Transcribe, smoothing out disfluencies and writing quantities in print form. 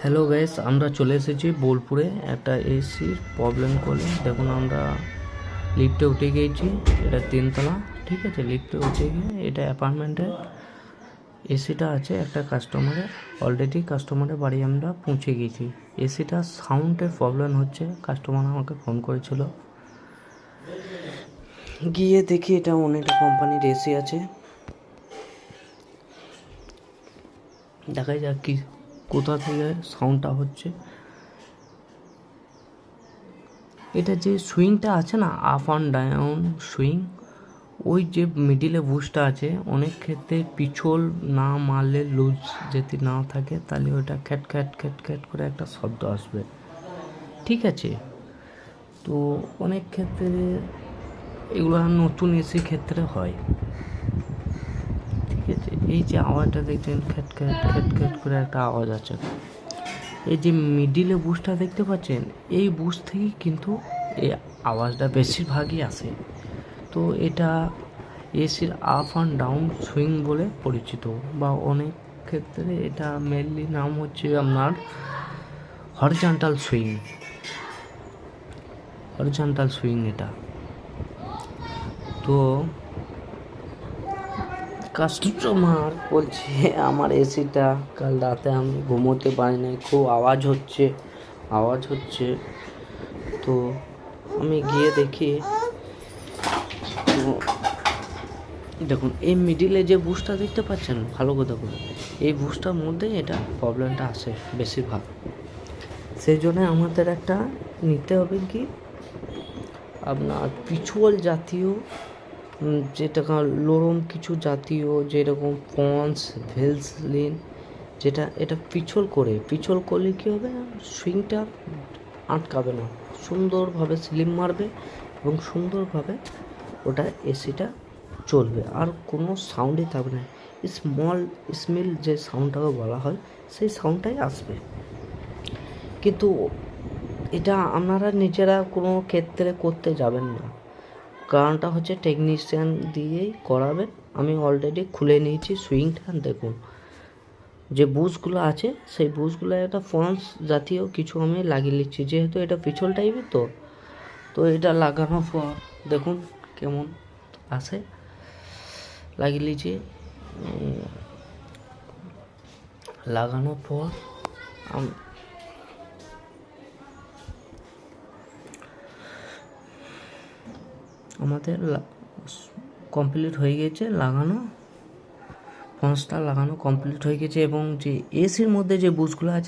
Hello guys, আমরা চলে এসেছি বোলপুরে একটা এসির প্রবলেম করলে। দেখুন, আমরা লিফটে উঠে গিয়েছি। এটা 3তলা, ঠিক আছে। লিফটে উঠে গিয়ে এটা অ্যাপার্টমেন্টের এসিটা আছে একটা কাস্টমারের। অলরেডি কাস্টমারের বাড়ি আমরা পৌঁছে গিয়েছি। এসিটা সাউন্ডের প্রবলেম হচ্ছে। কাস্টমার আমাকে ফোন করেছিল, গিয়ে দেখি এটা অনেকটা কোম্পানির এসি আছে। দেখা যাক কি কোথা থেকে সাউন্ডটা হচ্ছে। এটা যে সুইংটা আছে না, আপ অ্যান্ড ডাউন সুইং, ওই যে মিডিলে বুশটা আছে, অনেক ক্ষেত্রে পিছল না মারলে, লুজ যদি না থাকে, তাহলে ওইটা খ্যাট খ্যাট খ্যাট খ্যাট করে একটা শব্দ আসবে, ঠিক আছে। তো অনেক ক্ষেত্রে এগুলো নতুন এসির ক্ষেত্রে হয়, ঠিক আছে। এই যে আওয়াজটা দেখছেন, খ্যাট খ্যাট খ্যাট খ্যাট করে একটা আওয়াজ আছে। এই যে মিডিলে বুশটা দেখতে পাচ্ছেন, এই বুশ থেকেই কিন্তু এই আওয়াজটা বেশিরভাগই আসে। তো এটা এসির আপ অ্যান্ড ডাউন সুইং বলে পরিচিত, বা অনেক ক্ষেত্রে এটা মেনলি নাম হচ্ছে আপনার হরিজন্টাল সুইং। হরিজন্টাল সুইং এটা। তো কাস্টমার বলছে আমার এসিটা কাল রাতে আমি ঘুমোতে পারি নাই, খুব আওয়াজ হচ্ছে। তো আমি গিয়ে দেখি, দেখুন এই মিডিলে যে বুশটা দেখতে পাচ্ছেন, ভালো কথা বলুন, এই বুশটার মধ্যে এটা প্রবলেমটা আসে বেশিরভাগ। সেই জন্য আমাদের একটা নিতে হবে কি, আপনার পিছল জাতীয়, যেটা লরম কিছু জাতীয়, যেরকম পন্স ভেলসলিন, যেটা এটা পিছল করলে কী হবে, সুইংটা আটকাবে না, সুন্দরভাবে স্লিম মারবে এবং সুন্দরভাবে ওটা এসিটা চলবে, আর কোনো সাউন্ডই থাকবে না। স্মেল যে সাউন্ডটাকে বলা হয়, সেই সাউন্ডটাই আসবে। কিন্তু এটা আপনারা নিজেরা কোনো ক্ষেত্রে করতে যাবেন না, কারণটা হচ্ছে টেকনিশিয়ান দিয়েই করাবেন। আমি অলরেডি খুলে নিয়েছি সুইংটা। দেখুন যে বুশগুলো আছে, সেই বুশগুলো একটা ফন্স জাতীয় কিছু আমি লাগিয়ে নিচ্ছি, যেহেতু এটা পিছল টাইপের। তো এটা লাগানোর পর দেখুন কেমন আসে, লাগিয়ে নিচ্ছি। লাগানোর পর আমাদের কমপ্লিট হয়ে গেছে লাগানো, ফন্সটা লাগানো কমপ্লিট হয়ে গেছে। এবং যে এসির মধ্যে যে বুশগুলো আছে